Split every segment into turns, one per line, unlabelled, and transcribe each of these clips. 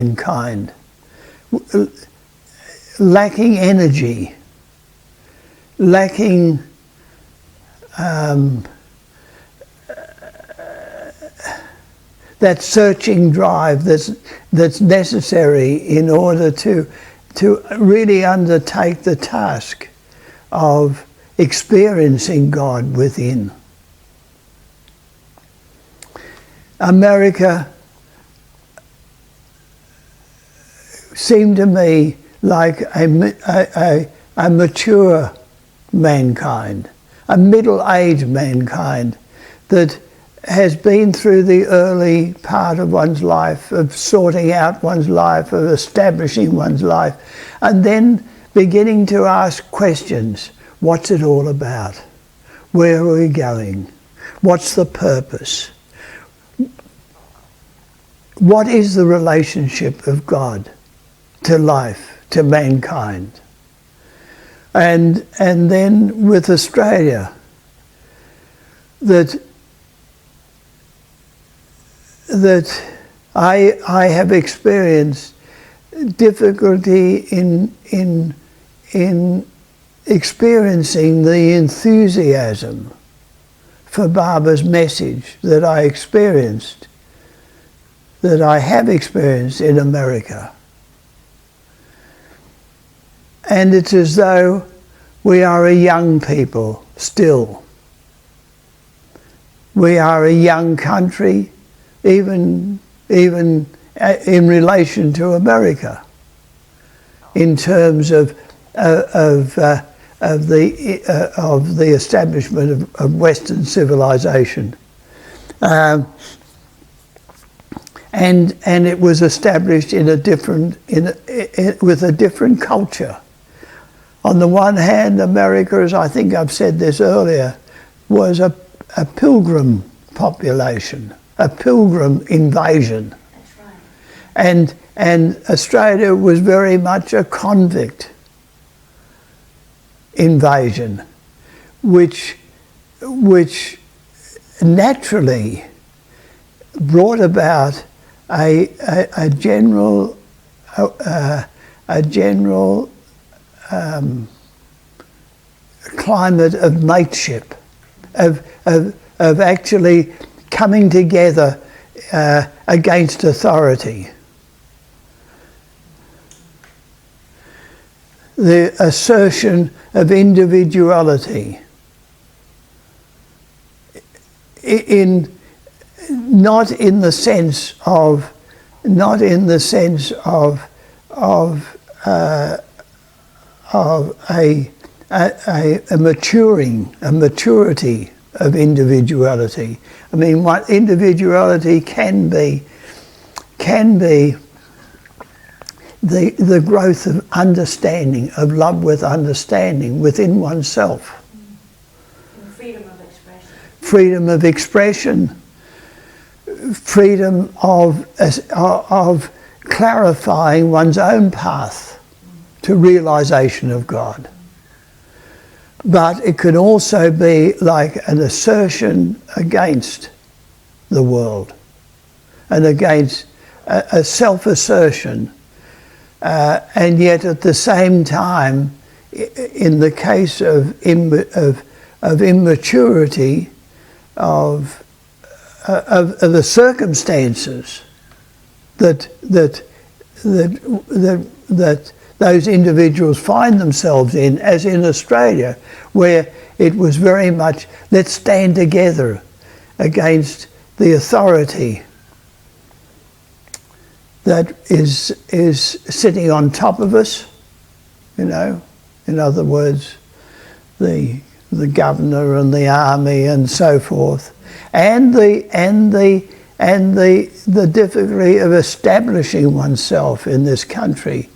mankind, lacking energy, lacking that searching drive that's necessary in order to really undertake the task of experiencing God within. America seemed to me like a mature mankind, a middle-aged mankind that has been through the early part of one's life, of sorting out one's life, of establishing one's life, and then beginning to ask questions. What's it all about? Where are we going? What's the purpose? What is the relationship of God to life, to mankind? And then with Australia, that I have experienced difficulty in experiencing the enthusiasm for Barber's message that I have experienced in America. And it's as though we are a young people still. We are a young country, even in relation to America, in terms of the establishment of Western civilization, and it was established in with a different culture. On the one hand, America, as I think I've said this earlier, was a pilgrim population, a pilgrim invasion.
That's right.
And Australia was very much a convict invasion, which naturally brought about a general climate of mateship, of actually coming together against authority. The assertion of individuality not in the sense of a maturity of individuality. I mean, what individuality can be the growth of understanding, of love with understanding within oneself.
And freedom of expression.
Freedom of expression, freedom of clarifying one's own path to realization of God. But it could also be like an assertion against the world and against a self-assertion, and yet at the same time, in the case of immaturity of the circumstances that those individuals find themselves in, as in Australia, where it was very much, let's stand together against the authority that is sitting on top of us, you know, in other words, the governor and the army and so forth, and the difficulty of establishing oneself in this country,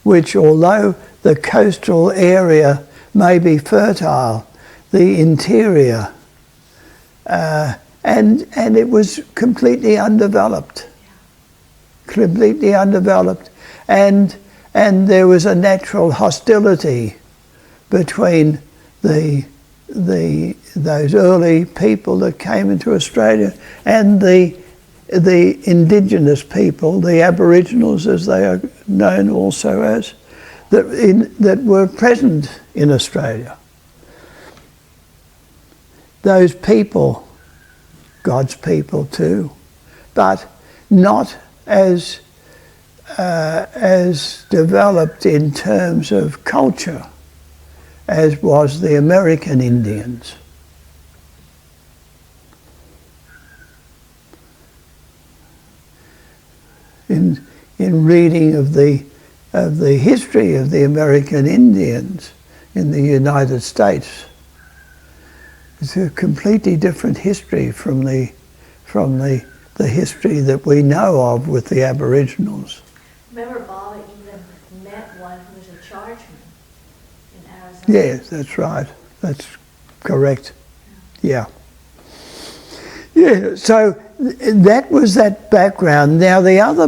which, although the coastal area may be fertile, the interior, and it was completely undeveloped, and there was a natural hostility between those early people that came into Australia and the the indigenous people, the Aboriginals as they are known also as, that were present in Australia. Those people, God's people too, but not as developed in terms of culture as was the American Indians. In reading of the history of the American Indians in the United States, it's a completely different history from the history that we know of with the Aboriginals.
Remember, Baba even met one who was a chargeman in Arizona.
Yes, that's right. That's correct. Yeah. Yeah. So that was that background. Now the other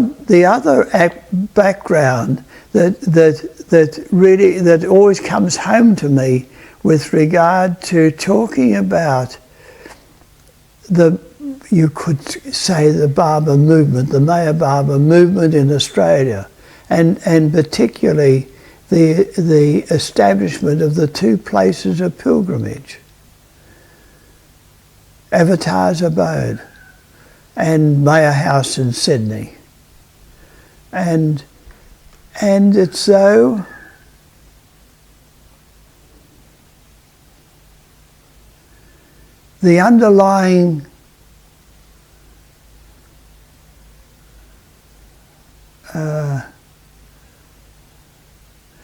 background that always comes home to me with regard to talking about you could say the Barber movement, the Meher Baba movement in Australia, and particularly the establishment of the two places of pilgrimage, Avatar's Abode and Meher House in Sydney. And it's though the underlying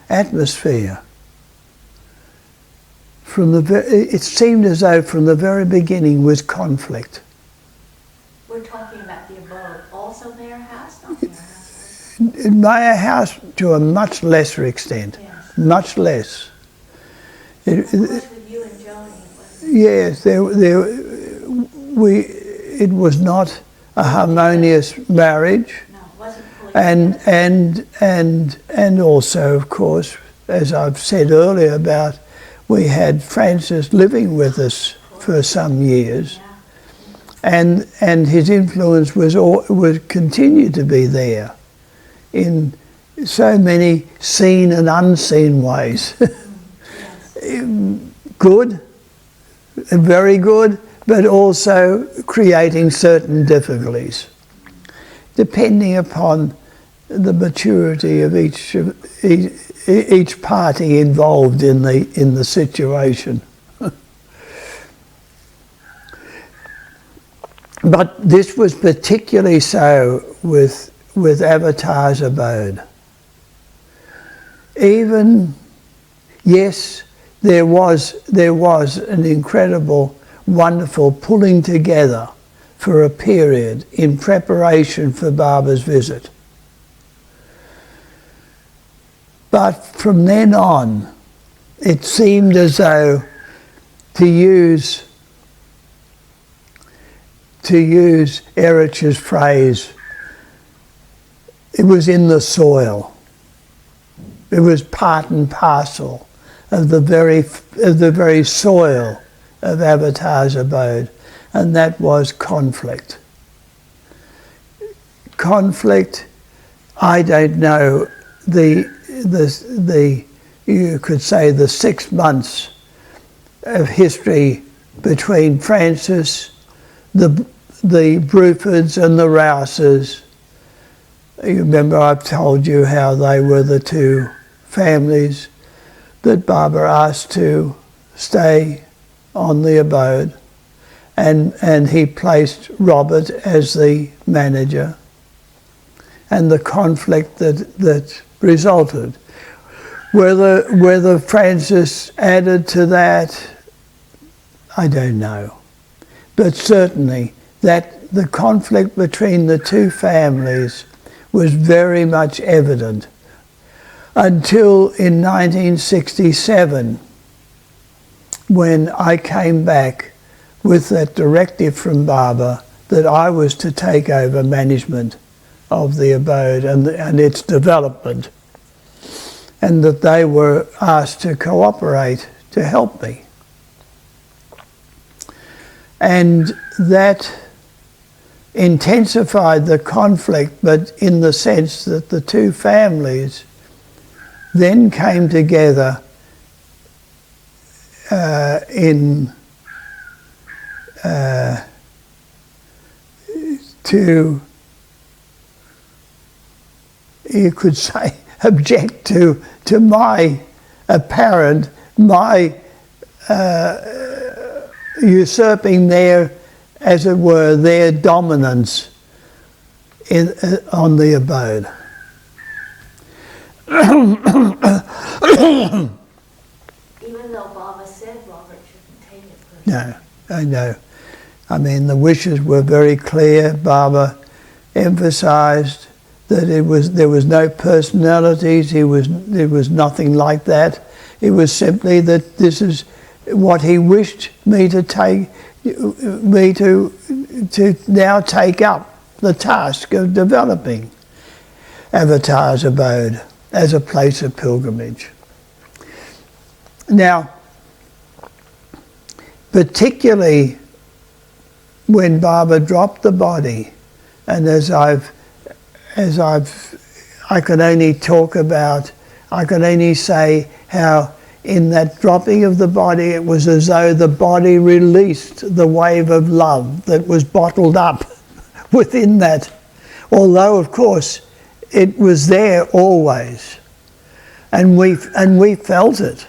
atmosphere it seemed as though from the very beginning was conflict.
We're talking about the abode, also Meher House, not Meher House.
Meher House to a much lesser extent,
Yes.
much less.
Of course, with you and Joni,
Yes, it was not a harmonious marriage.
no, it wasn't fully
And also, of course, as I've said earlier about, we had Francis living with us for some years,
yeah.
and his influence would continue to be there in so many seen and unseen ways.
Yes.
Good, very good, but also creating certain difficulties, depending upon the maturity of each party involved in the situation. But this was particularly so with Avatar's Abode. Even, yes, there was an incredible, wonderful pulling together for a period in preparation for Baba's visit. But from then on, it seemed as though, to use Erich's phrase, it was in the soil. It was part and parcel of the very soil of Avatar's Abode, and that was conflict. Conflict, I don't know, you could say the 6 months of history between Francis, the Brufords and the Rouses. You remember I've told you how they were the two families that Baba asked to stay on the abode, and he placed Robert as the manager, and the conflict that resulted. Whether Francis added to that, I don't know. But certainly that the conflict between the two families was very much evident until in 1967, when I came back with that directive from Baba that I was to take over management of the abode and its development, and that they were asked to cooperate to help me. And that intensified the conflict, but in the sense that the two families then came together to, you could say, object to my apparent, my usurping their, as it were, their dominance on the abode.
Even though Baba said Robert shouldn't take it personally.
No, I know. I mean, the wishes were very clear. Baba emphasized that there was no personalities. There was nothing like that. It was simply that this is what he wished me to take, me to now take up the task of developing Avatar's abode as a place of pilgrimage. Now, particularly when Baba dropped the body, and I can only talk about, I can only say how in that dropping of the body, it was as though the body released the wave of love that was bottled up within that. Although, of course, it was there always. And we felt it.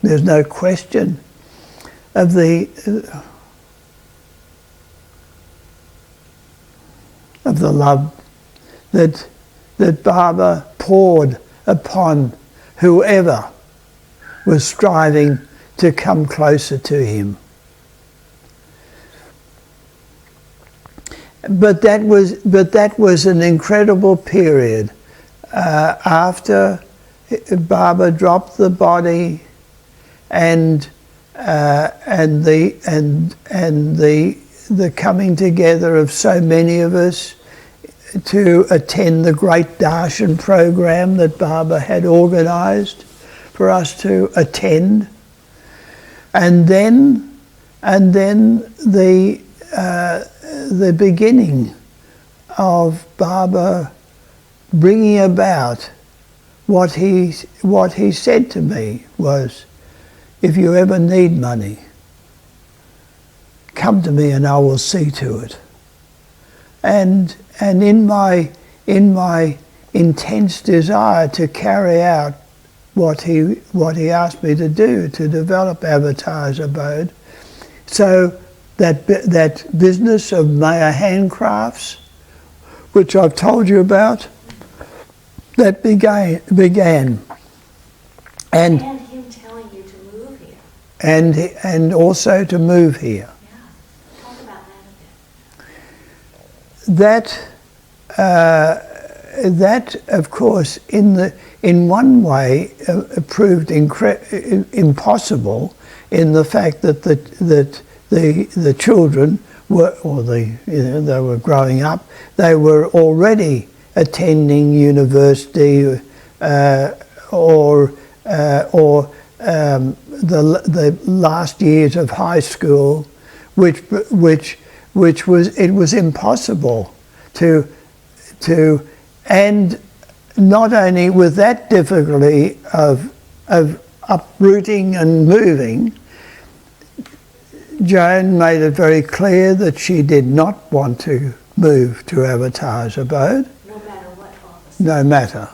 There's no question of the love that Baba poured upon whoever was striving to come closer to him. But that was an incredible period after Baba dropped the body, and the coming together of so many of us to attend the great darshan program that Baba had organised for us to attend, and then the beginning of Baba bringing about what he said to me was, if you ever need money, come to me and I will see to it. And in my intense desire to carry out what he asked me to do, to develop Avatar's abode, so that business of Maya handcrafts, which I've told you about, that began.
And him telling you to move here.
And also to move here.
Yeah. Talk about that a bit.
That, of course, in one way proved impossible in the fact that the children were, they were growing up. They were already attending university or the last years of high school, which was impossible to and not only with that difficulty of uprooting and moving, Joan made it very clear that she did not want to move to Avatar's abode.
No matter what office.
No matter.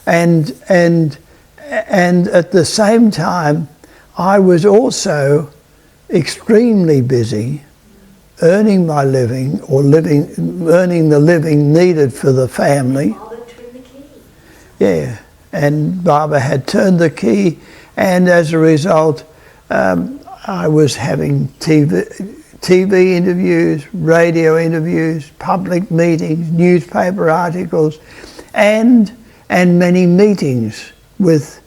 And at the same time, I was also extremely busy earning my living, or earning the living needed for the family.
Baba turned the key.
Yeah, and Baba had turned the key, and as a result, I was having TV interviews, radio interviews, public meetings, newspaper articles, and many meetings with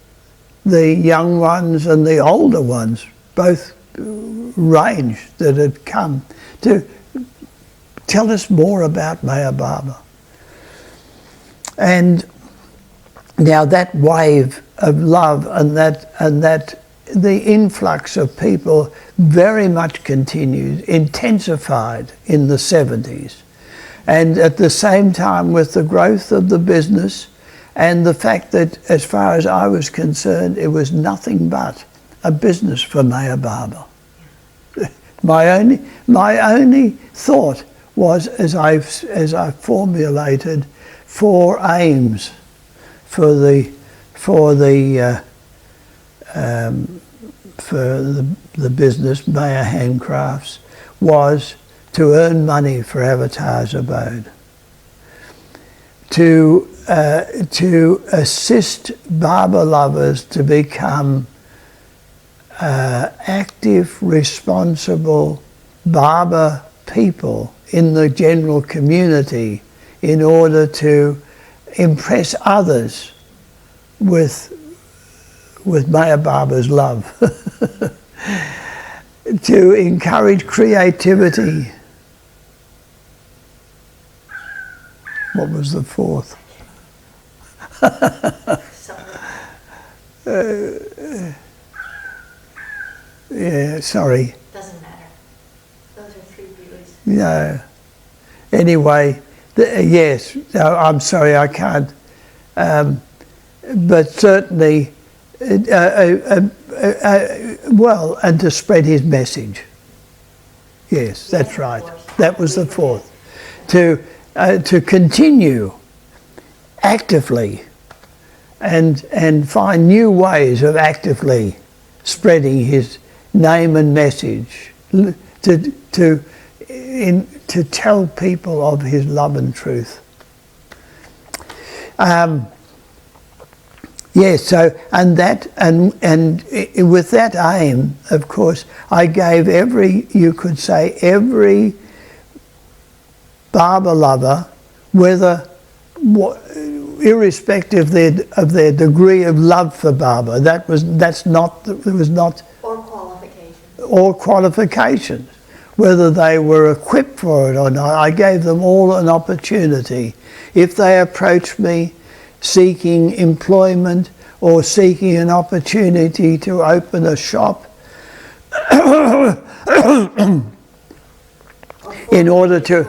the young ones and the older ones, both range that had come to tell us more about Maya Baba. And now that wave of love and that the influx of people very much continued, intensified in the 70s. And at the same time, with the growth of the business and the fact that, as far as I was concerned, it was nothing but a business for Meher Baba. My only thought was, as I formulated 4 aims for the business, Meher Handcrafts, was to earn money for Avatar's Abode, to assist Baba lovers to become active, responsible Baba people in the general community, in order to impress others with Meher Baba's love, to encourage creativity. What was the 4th? Yeah, sorry.
Doesn't matter. Those are 3 views.
No. Anyway, yes, no, I'm sorry, I can't. But certainly, well, and to spread his message. Yes, that's right. That was the 4th. To continue actively and find new ways of actively spreading his name and message, to tell people of his love and truth. Yes, so and with that aim, of course, I gave every Baba lover, irrespective of their degree of love for Baba, there was not or qualifications, whether they were equipped for it or not. I gave them all an opportunity. If they approached me seeking employment or seeking an opportunity to open a shop in order to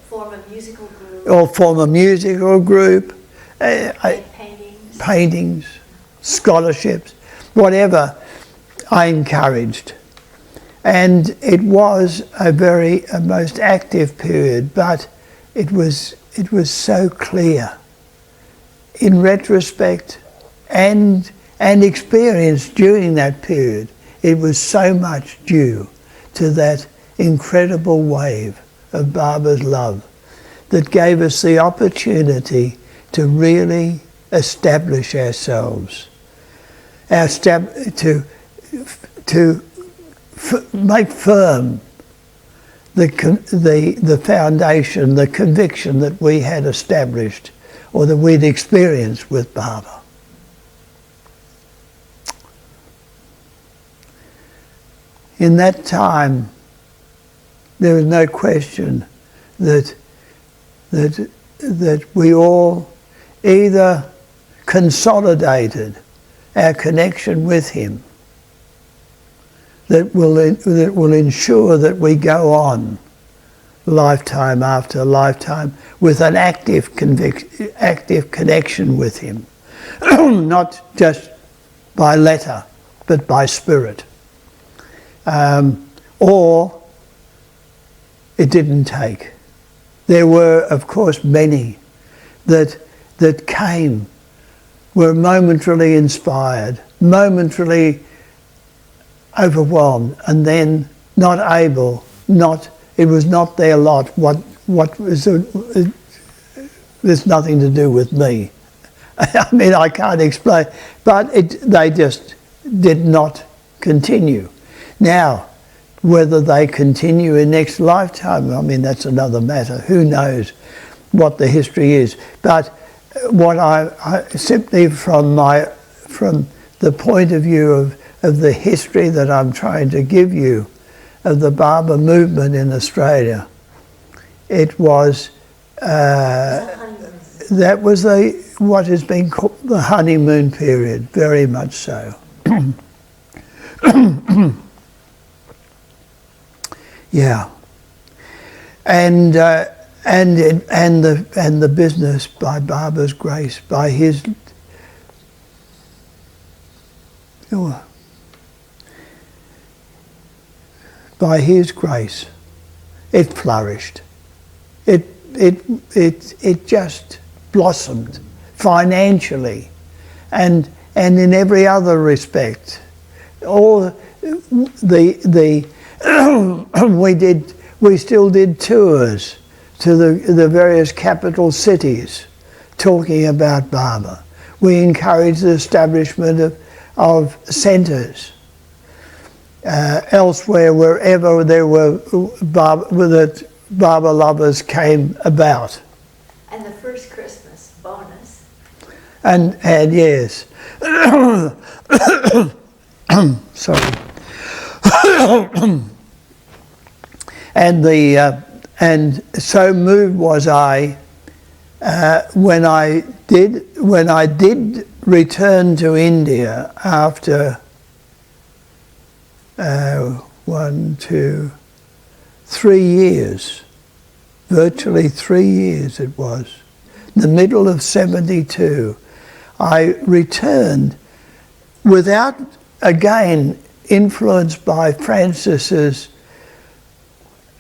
form a musical group,
or form a musical group, paintings, scholarships, whatever, I encouraged. And it was a most active period, but it was so clear in retrospect and experience during that period. It was so much due to that incredible wave of Baba's love that gave us the opportunity to really establish ourselves, to make firm the foundation, the conviction that we had established or that we'd experienced with Baba. In that time, there was no question that we all either consolidated our connection with him, that will ensure that we go on lifetime after lifetime with an active connection with him, not just by letter, but by spirit. Or it didn't take. There were, of course, many that came, were momentarily inspired, momentarily overwhelmed, and then not able, it was not their lot. There's nothing to do with me. I mean, I can't explain, but they just did not continue. Now, whether they continue in next lifetime, I mean, that's another matter. Who knows what the history is? But what I simply from the point of view of the history that I'm trying to give you of the Baba movement in Australia, it was that was what has been called the honeymoon period, very much so. Yeah, and and the business by Baba's grace, by his grace, it flourished. It just blossomed financially, and in every other respect. All we still did tours to the various capital cities talking about Baba. We encouraged the establishment of centres elsewhere, wherever there were that Baba lovers came about.
And the first Christmas bonus.
And yes. Sorry. And so moved was I when I did return to India after 3 years, virtually 3 years it was, the middle of 72, I returned without, again, influenced by Francis's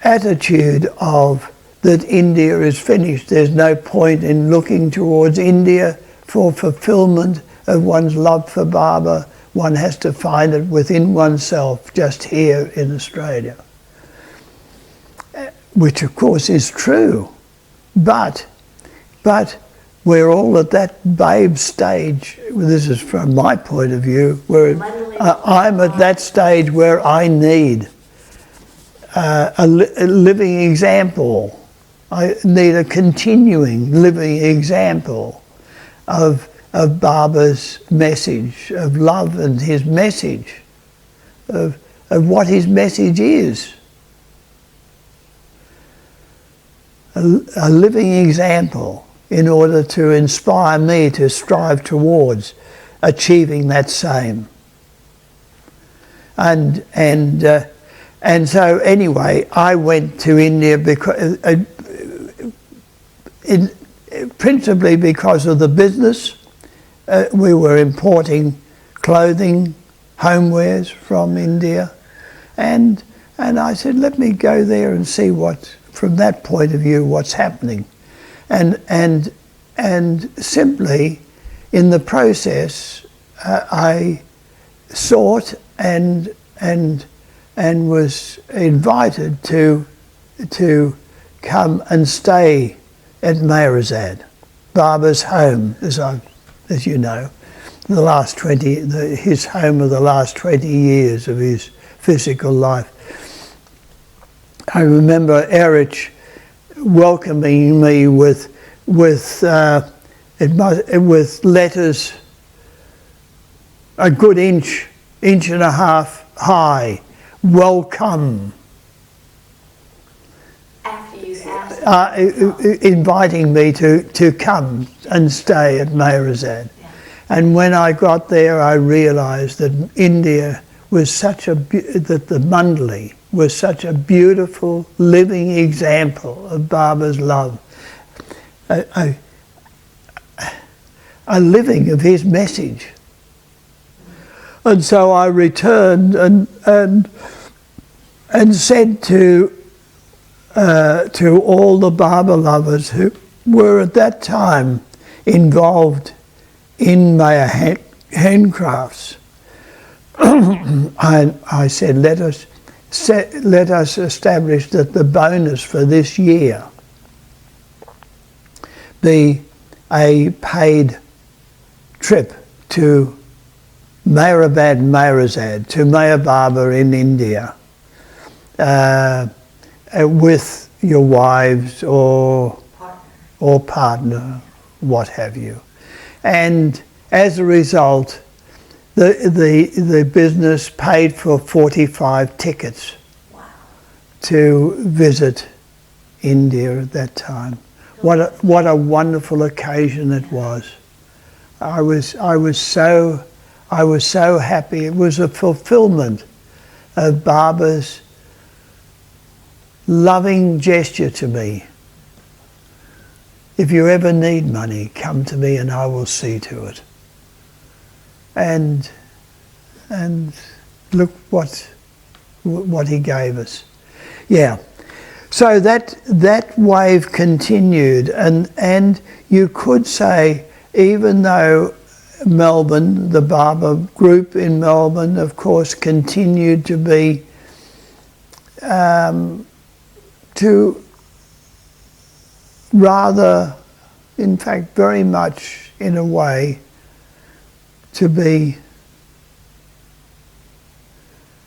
attitude of that India is finished. There's no point in looking towards India for fulfillment of one's love for Baba. One has to find it within oneself, just here in Australia. Which of course is true, but we're all at that babe stage. This is from my point of view, where I'm at that stage where I need a living example. I need a continuing living example of Baba's message of love, and his message of what his message is. A living example in order to inspire me to strive towards achieving that same. And so anyway, I went to India because principally because of the business. We were importing clothing, homewares from India, and I said, let me go there and see what, from that point of view, what's happening, and simply in the process, I sought and was invited to come and stay at Mehrazad, Baba's home, as you know, his home of the last 20 years of his physical life. I remember Erich welcoming me with letters a good inch and a half high. Welcome.
After you asked
inviting me to come and stay at Mehrazad.
Yeah.
And when I got there, I realized that India was that the Mandali was such a beautiful living example of Baba's love, a living of his message. And so I returned and said to all the Baba lovers who were at that time involved in Maya handcrafts, I said, let us establish that the bonus for this year be a paid trip to Mehrazad, to Meher Baba in India, with your wives or partner, what have you. And as a result, the business paid for 45 tickets.
Wow.
To visit India at that time. What a wonderful occasion it was. I was so happy. It was a fulfillment of Baba's loving gesture to me if you ever need money, come to me and I will see to it. And look what he gave us. Yeah. So that wave continued, and you could say, even though Melbourne, the Barber group in Melbourne, of course, continued to be to rather, in fact, very much in a way, to be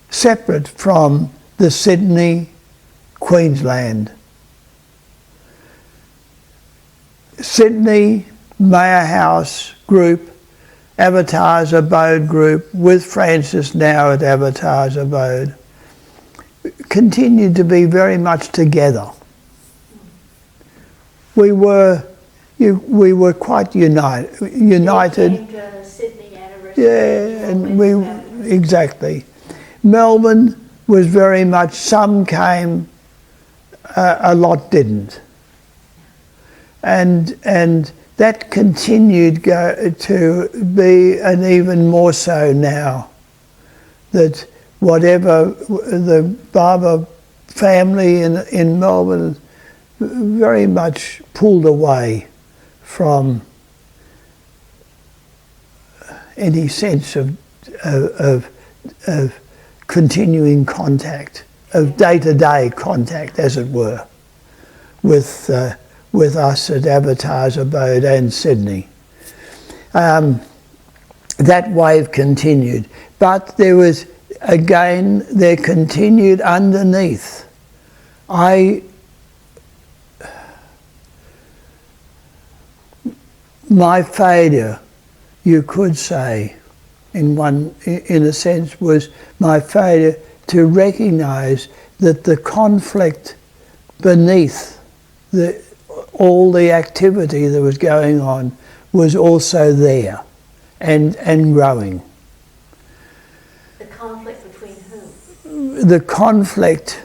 separate from the Sydney, Queensland. Sydney, Mayor House group, Avatars Abode group, with Francis now at Avatars Abode, continued to be very much together. We were quite united.
They came to Sydney anniversary.
Yeah, and exactly. Melbourne was very much, some came, a lot didn't. And that continued to be, and even more so now, that whatever the Barber family in Melbourne very much pulled away from any sense of continuing contact, of day-to-day contact, as it were, with us at Avatars Abode and Sydney. That wave continued, but there was, again, there continued underneath. My failure, you could say, in a sense, was my failure to recognise that the conflict beneath all the activity that was going on was also there and growing.
The conflict between whom?
The conflict,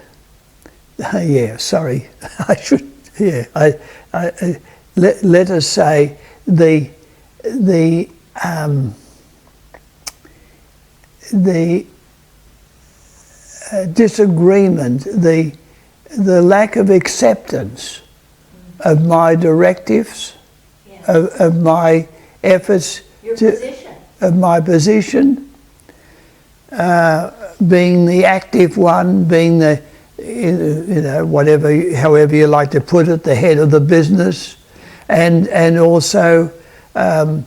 yeah, sorry, I should, yeah, let us say the disagreement, the lack of acceptance of my directives,
Yes.
of my efforts, of my position, being the active one, being the, however you like to put it, the head of the business, and also the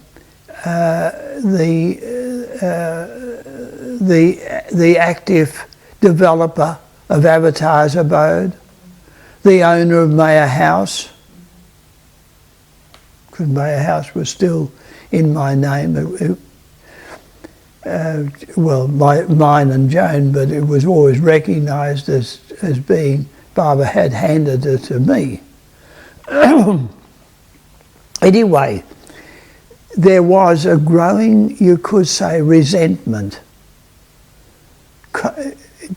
active developer of Avatars Abode, the owner of Mayor House, because Mayor House was still in my name, well, mine and Joan, but it was always recognised as being, Barbara had handed it to me. Anyway, there was a growing, you could say, resentment,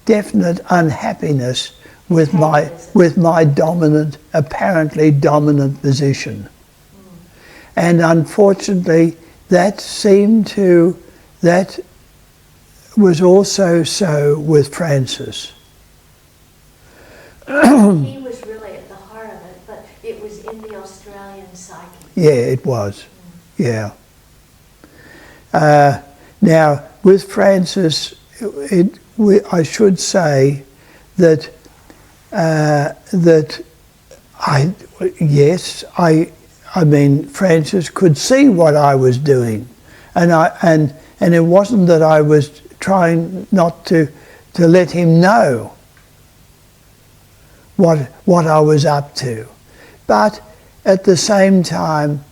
definite unhappiness with my dominant, apparently dominant position. And unfortunately, that was also so with Francis.
He was really at the heart of it, but it was in the Australian psyche.
Yeah, it was. Yeah. Now, with Francis, I should say that I mean, Francis could see what I was doing, and it wasn't that I was trying not to let him know what I was up to, but at the same time,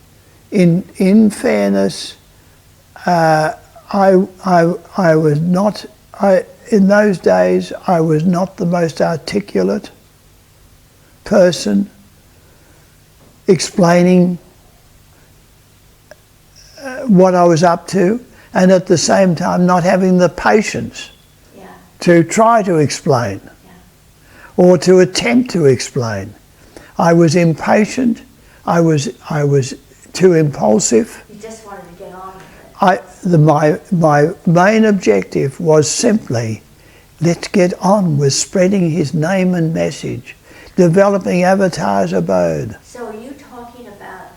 in fairness, I was not. In those days, I was not the most articulate person explaining what I was up to, and at the same time not having the patience to try to explain or to attempt to explain. I was impatient, I was too impulsive.
You just wanted to get on with it.
My main objective was simply, let's get on with spreading his name and message, developing Avatar's Abode.
So are you talking about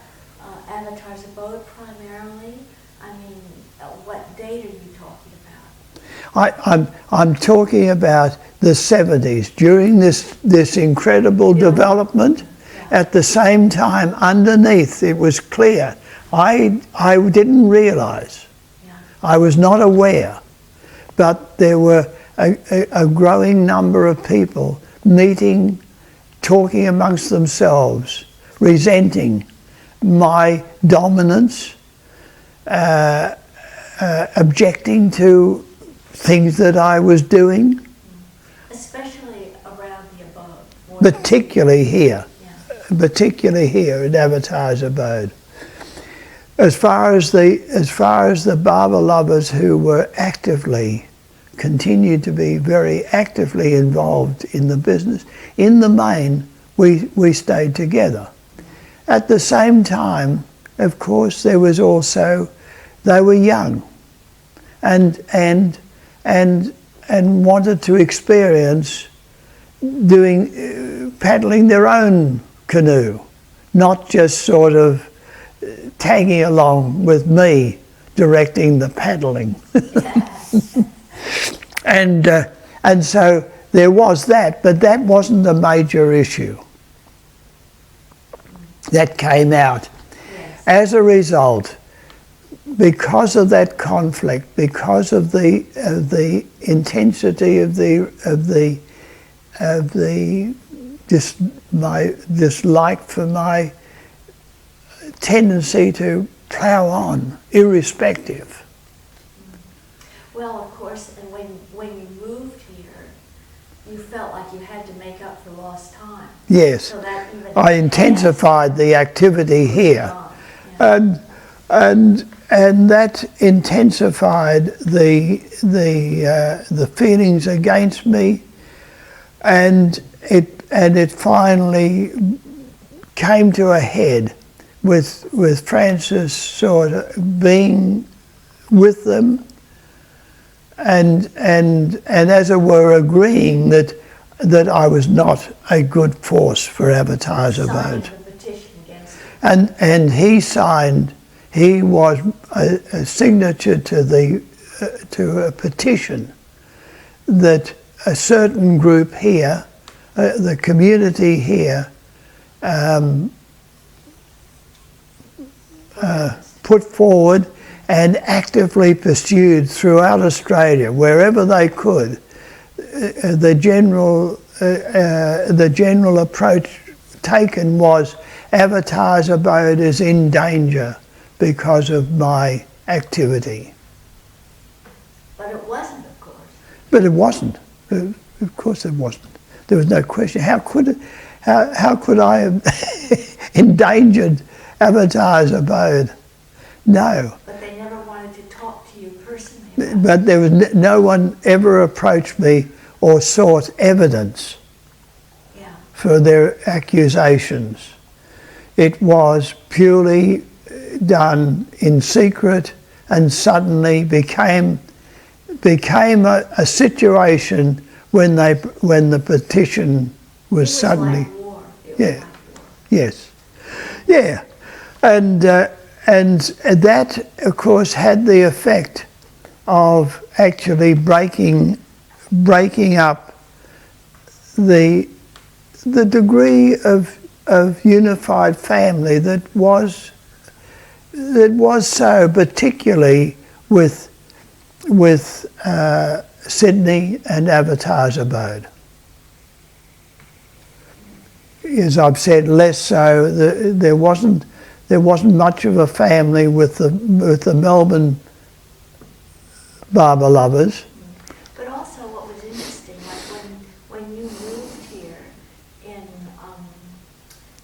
Avatar's Abode primarily? I mean, what date are you talking about?
I'm talking about the 70s, during this incredible development. At the same time, underneath, it was clear. I didn't realise. I was not aware. But there were a growing number of people meeting, talking amongst themselves, resenting my dominance, objecting to things that I was doing.
Especially around the abode.
Particularly here. Particularly here at Avatar's Abode. As far as the Baba lovers who were continued to be very actively involved in the business, in the main, we stayed together. At the same time, of course, there was also, they were young and wanted to experience paddling their own canoe, not just sort of tagging along with me directing the paddling. And so there was that, but that wasn't a major issue. That came out. As a result, because of that conflict, because of the intensity of my dislike for my tendency to plough on, irrespective.
Well, of course, and when you moved here, you felt like you had to make up for lost time.
Yes,
so that even
I intensified the activity here, and that intensified the feelings against me, and it finally came to a head with Francis sort of being with them and as it were agreeing that I was not a good force for Avatar's Abode.
The petition against it.
And he was a signature to a petition that a certain group here, the community here, put forward and actively pursued throughout Australia, wherever they could. The general approach taken was Avatar's Abode is in danger because of my activity.
But it wasn't, of course.
But it wasn't. Of course it wasn't. There was no question. How could I have endangered Avatar's Abode? No.
But they never wanted to talk to you personally.
But there was no one ever approached me or sought evidence for their accusations. It was purely done in secret and suddenly became a situation when the petition was suddenly
like war.
Like war. Yes, yeah, and that of course had the effect of actually breaking up the degree of unified family that was so, particularly with Sydney and Avatar's Abode. As I've said, less so. There wasn't much of a family with the Melbourne Baba lovers.
But also, what was interesting, like when you moved here in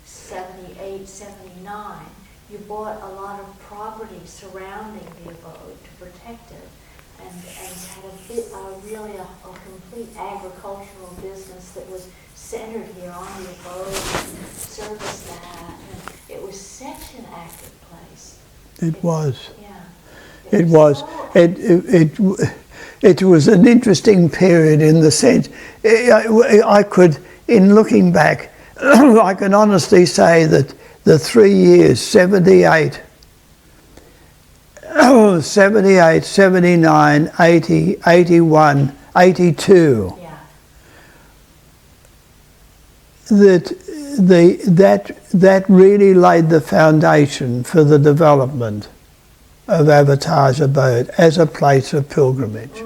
78, 79, you bought a lot of property surrounding the abode to protect it. and had really a complete agricultural business that was centered here on the abode and serviced that. And it was such an active place.
It was.
Yeah.
It was. It was an interesting period in the sense I could, in looking back, I can honestly say that the 3 years, 78, 79, 80, 81, 82,
Yeah.
that really laid the foundation for the development of Avatar's Abode as a place of pilgrimage.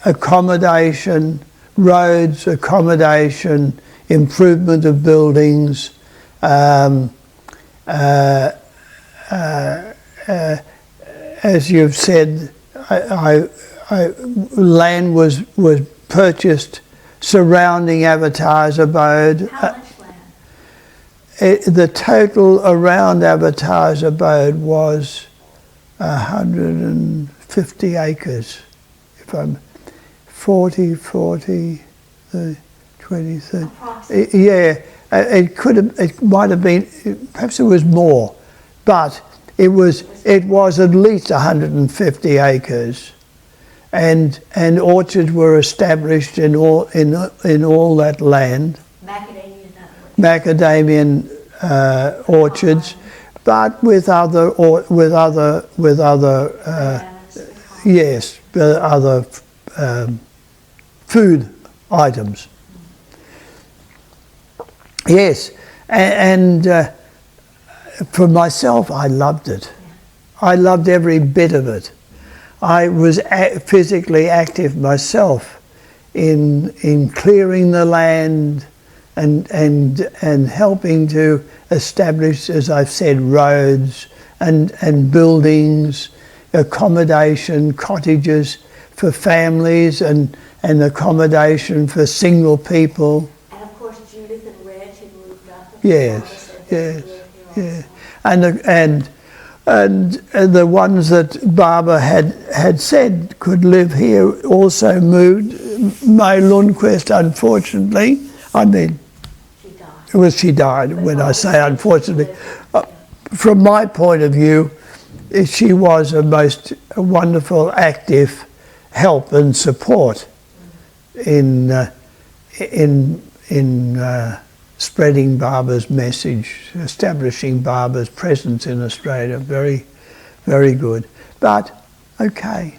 Accommodation, roads, accommodation, improvement of buildings, as you've said, land was purchased surrounding Avatar's Abode.
How much land?
The total around Avatar's Abode was 150 acres, if I'm 40, 20, 30. Yeah, it might have been, perhaps it was more, but it was at least 150 acres, and orchards were established in all that land. Macadamian orchards, but with other food items. Yes, and for myself, I loved it. I loved every bit of it. I was physically active myself in clearing the land and helping to establish, as I've said, roads and buildings, accommodation, cottages for families and accommodation for single people.
And of course Judith and Reg had moved up.
Yes, and the ones that Barbara had said could live here also moved. May Lundquist, unfortunately, she died. When I say unfortunately, from my point of view, she was a most wonderful, active help and support in spreading Barbara's message, establishing Barbara's presence in Australia. Very, very good. But okay.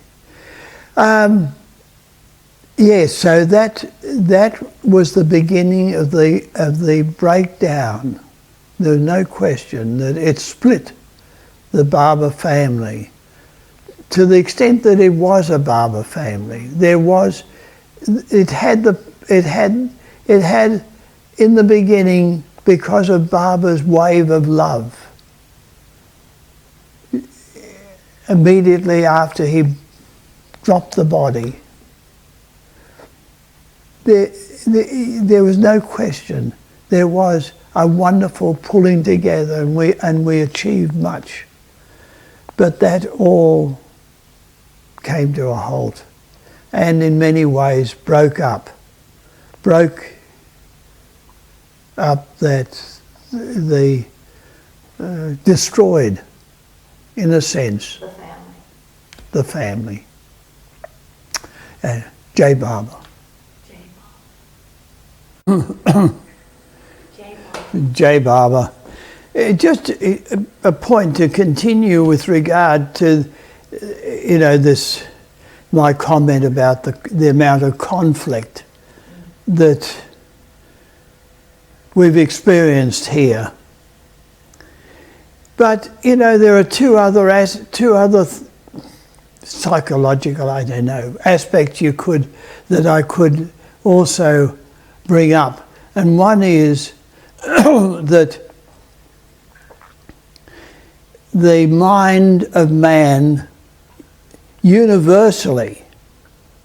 Yes, so that was the beginning of the breakdown. There's no question that it split the Barber family. To the extent that it was a Barber family, it had in the beginning, because of Barbara's wave of love, immediately after he dropped the body, there was no question. There was a wonderful pulling together, and we achieved much. But that all came to a halt, and in many ways broke up destroyed, in a sense, the family. J. Barber. J. Barber. Just a point to continue with regard to, my comment about the amount of conflict that we've experienced here. But there are two other psychological, aspects that I could also bring up, and one is that the mind of man universally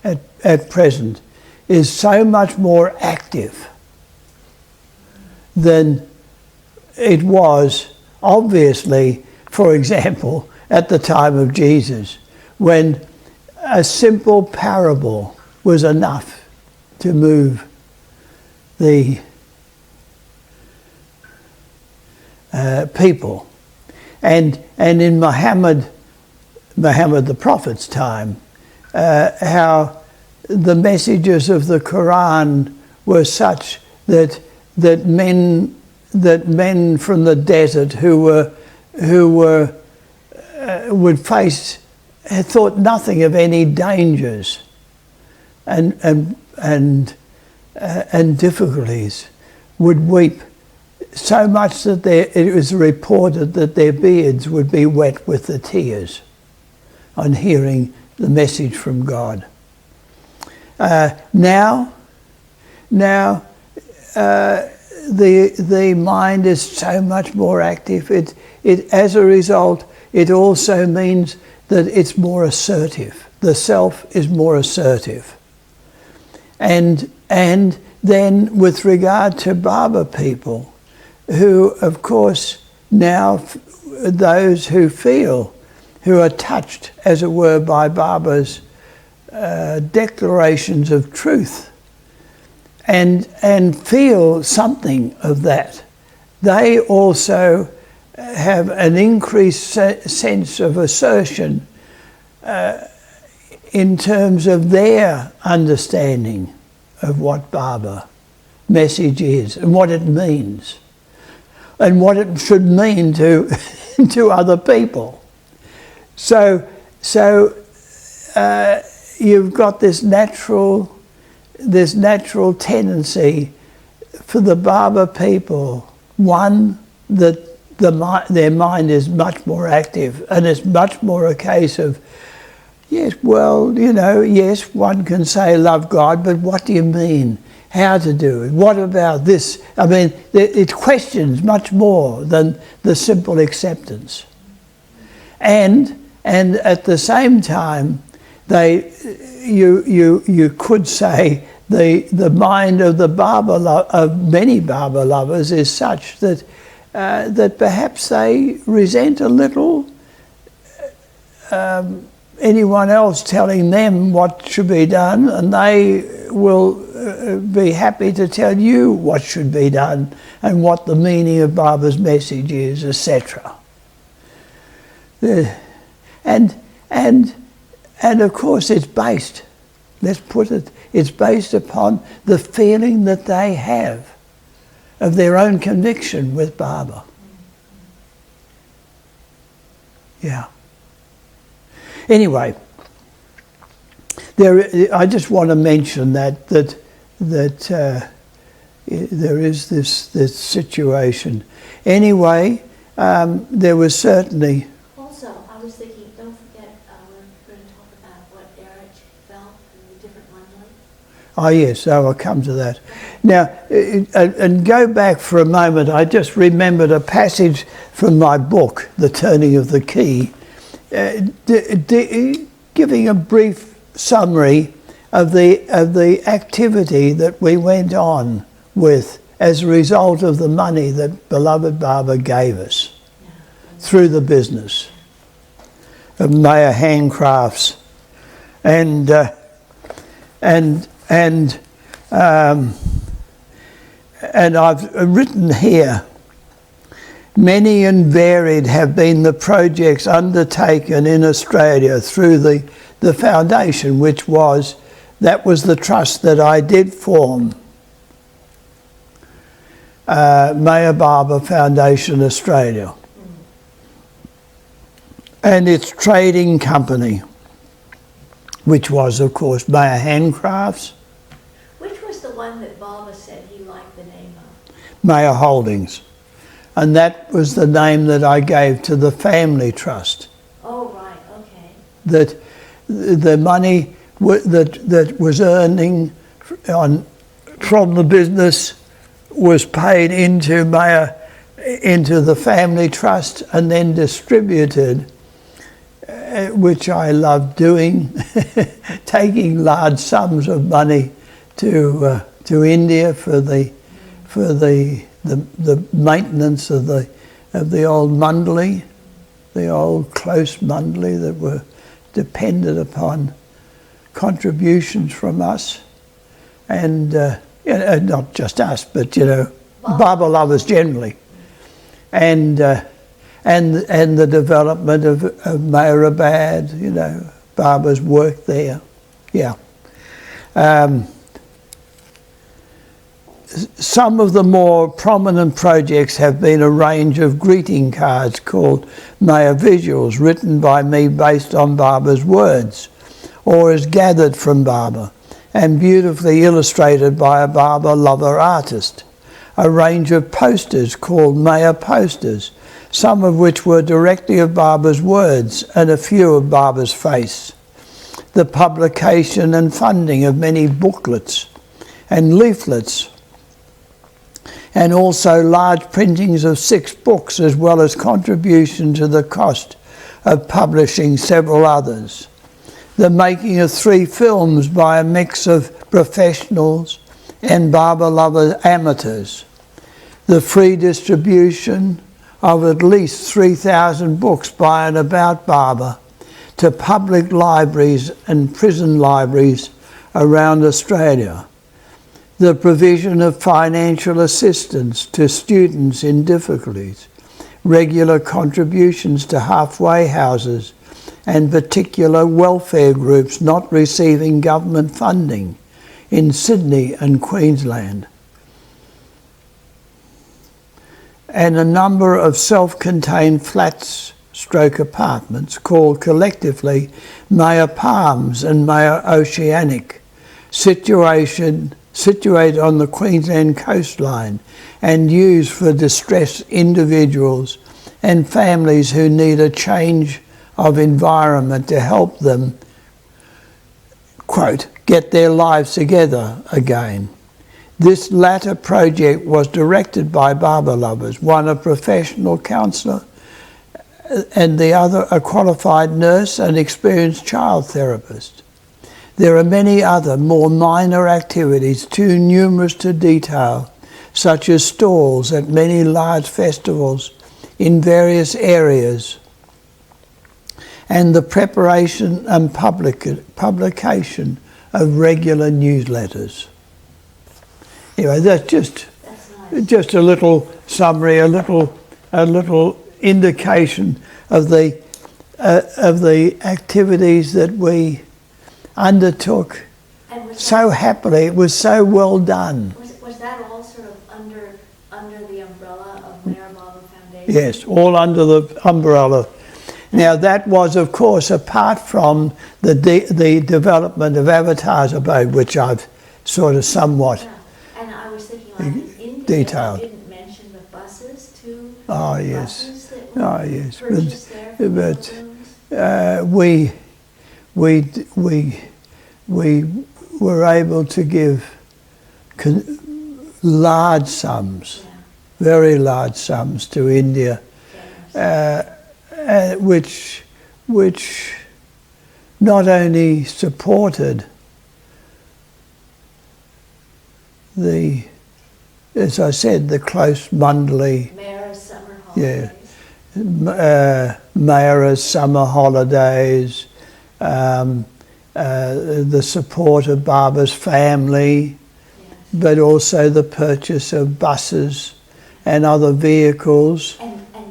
at present is so much more active than it was, obviously, for example, at the time of Jesus, when a simple parable was enough to move the people. And in Muhammad the Prophet's time, how the messages of the Quran were such that men from the desert who had thought nothing of any dangers and difficulties would weep so much that it was reported that their beards would be wet with the tears on hearing the message from God. Now the mind is so much more active. As a result, it also means that it's more assertive. The self is more assertive. And then with regard to Baba people, who of course now, those who feel, who are touched, as it were, by Baba's declarations of truth, and feel something of that, they also have an increased sense of assertion in terms of their understanding of what Baba message is and what it means and what it should mean to to other people. So you've got this natural tendency for the Baba people, one, that their mind is much more active, and it's much more a case of, yes, well, yes, one can say love God, but what do you mean? How to do it? What about this? I mean, it questions much more than the simple acceptance. And at the same time, you could say the mind of of many Baba lovers is such that perhaps they resent a little anyone else telling them what should be done, and they will be happy to tell you what should be done and what the meaning of Baba's message is, etc. And of course it's based, let's put it, it's based upon the feeling that they have of their own conviction with Baba. Yeah. Anyway, I just want to mention that there is this situation. Anyway, there was certainly.
Also, I was thinking, don't forget, we're going to talk about what Eric felt in the different Monday.
Oh yes, I'll come to that. Now, and go back for a moment. I just remembered a passage from my book, The Turning of the Key, giving a brief summary of the activity that we went on with as a result of the money that beloved Baba gave us through the business of Maya Handcrafts, and I've written here, many and varied have been the projects undertaken in Australia through the foundation, that was the trust that I did form, Maya Baba Foundation Australia, and its trading company, which was, of course, Maya Handcrafts.
Which was the one that Baba said he liked the name of?
Maya Holdings. And that was the name that I gave to the family trust.
Oh, right, okay.
That the money that was earning from the business was paid into the family trust and then distributed, which I loved doing, taking large sums of money to India for the maintenance of the old mandali, the old close mandali that were depended upon contributions from us, and not just us, but Baba lovers generally, and the development of Meherabad, Baba's work there, yeah. Some of the more prominent projects have been a range of greeting cards called Meher Visuals, written by me based on Baba's words, or as gathered from Baba, and beautifully illustrated by a Baba lover artist. A range of posters called Meher Posters, some of which were directly of Baba's words and a few of Baba's face. The publication and funding of many booklets and leaflets, and also large printings of 6 books, as well as contribution to the cost of publishing several others. The making of 3 films by a mix of professionals and Baba lover amateurs. The free distribution of at least 3,000 books by and about Baba to public libraries and prison libraries around Australia. The provision of financial assistance to students in difficulties, regular contributions to halfway houses and particular welfare groups not receiving government funding in Sydney and Queensland, and a number of self-contained flats stroke apartments called collectively Meher Palms and Meher Oceanic, situated on the Queensland coastline and used for distressed individuals and families who need a change of environment to help them, quote, get their lives together again. This latter project was directed by Baba lovers, one a professional counsellor and the other a qualified nurse and experienced child therapist. There are many other more minor activities, too numerous to detail, such as stalls at many large festivals in various areas, and the preparation and publication of regular newsletters. Anyway, that's just a little summary, a little indication of the activities that we undertook so happily. It was so well done.
Was that all sort of under the umbrella of Meher Baba Foundation?
Yes, all under the umbrella. Now that was, of course, apart from the development of Avatar's Abode, which I've sort of somewhat.
Yeah. And I was thinking, like in India,
detailed.
You didn't mention the buses too.
Oh yes,
Purchased there for
we were able to give large sums, very large sums to India, which not only supported as I said, the close Mandali,
Meher's summer holidays.
Meher's summer holidays, the support of Baba's family, but also the purchase of buses and other vehicles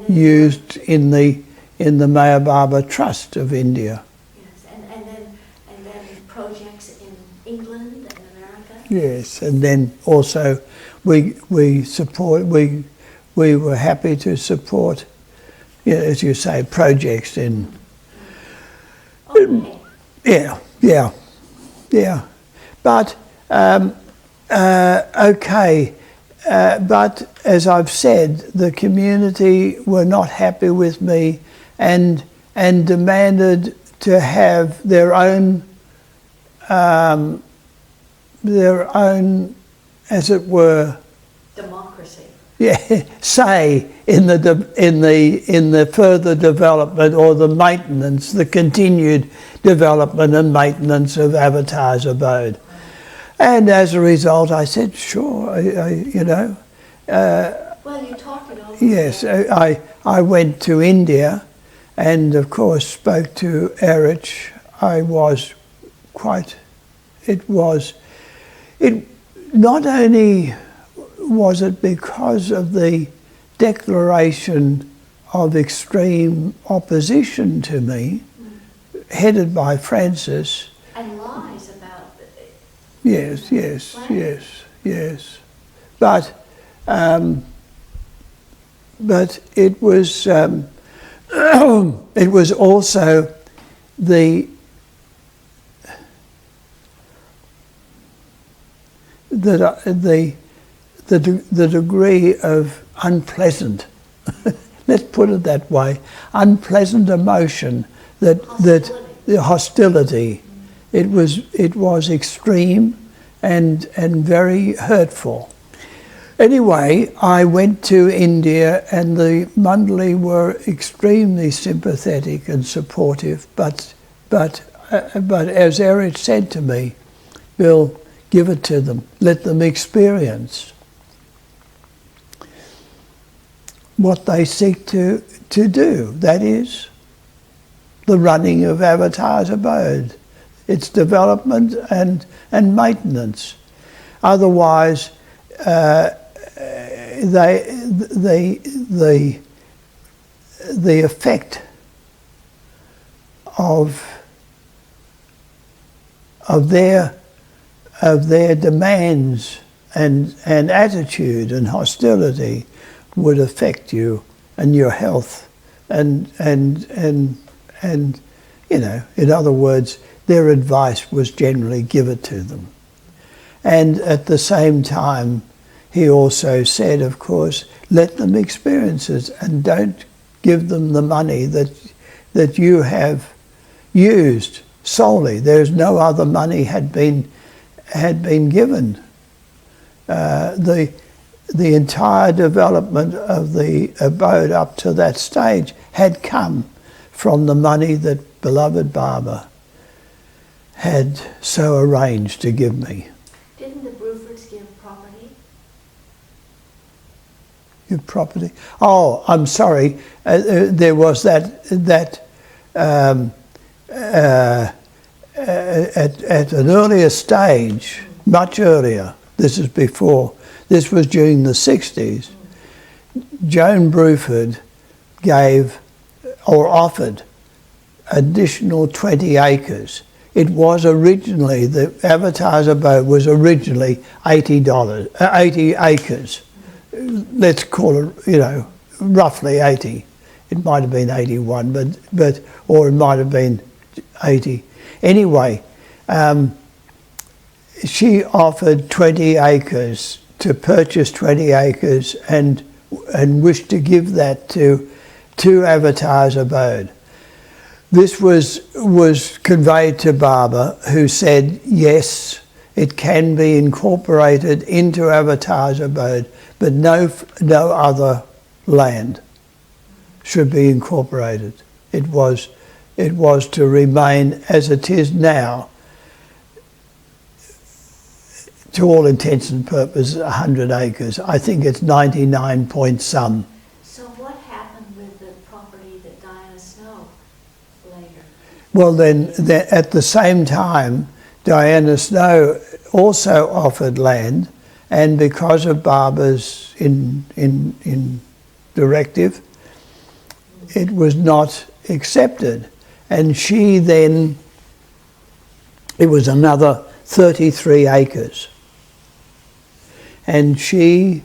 used in the Meher Baba Trust of India.
Yes, and then projects in England and America.
Yes, and then also we were happy to support, as you say, projects in.
Okay.
Yeah. But okay. But as I've said, the community were not happy with me, and demanded to have their own, as it were,
Democracy.
say in the further development or the maintenance, the continued development and maintenance of Avatar's Abode. And as a result, I said, sure,
Well, you talked it over.
yes, I went to India and, of course, spoke to Erich. I was quite, it not only was it because of the declaration of extreme opposition to me, headed by Francis.
And lies about
Yes, yes, yes, yes. But it was it was also the degree of unpleasant, let's put it that way, unpleasant emotion that the hostility. It was extreme and very hurtful. Anyway, I went to India, and the Mandali were extremely sympathetic and supportive. But as Eric said to me, Bill, give it to them, let them experience what they seek to do. That is the running of Avatar's abode, its development and maintenance. Otherwise, the effect of their demands and attitude and hostility would affect you and your health and you know, in other words, their advice was generally give it to them. And at the same time, he also said, of course, let them experience it and don't give them the money that you have used solely. There's no other money had been given. The entire development of the abode up to that stage had come from the money that beloved Baba had so arranged to give me.
Didn't the Brufords give property?
Give property? Oh, I'm sorry. There was that at an earlier stage, much earlier. This is before. This was during the 60s. Joan Bruford gave or offered additional 20 acres. It was originally, the Avatar's abode was originally $80, 80 acres. Let's call it, you know, roughly 80. It might have been 81, but or it might have been 80. Anyway, she offered 20 acres to purchase 20 acres and wished to give that to Avatar's abode. This was conveyed to Baba, who said, yes, it can be incorporated into Avatar's abode, but no other land should be incorporated. It was to remain as it is now, to all intents and purposes, 100 acres. I think it's 99 point some.
So what happened with the property that Diana Snow later?
Well, then at the same time, Diana Snow also offered land, and because of Baba's in directive, it was not accepted. And she then, it was another 33 acres. And she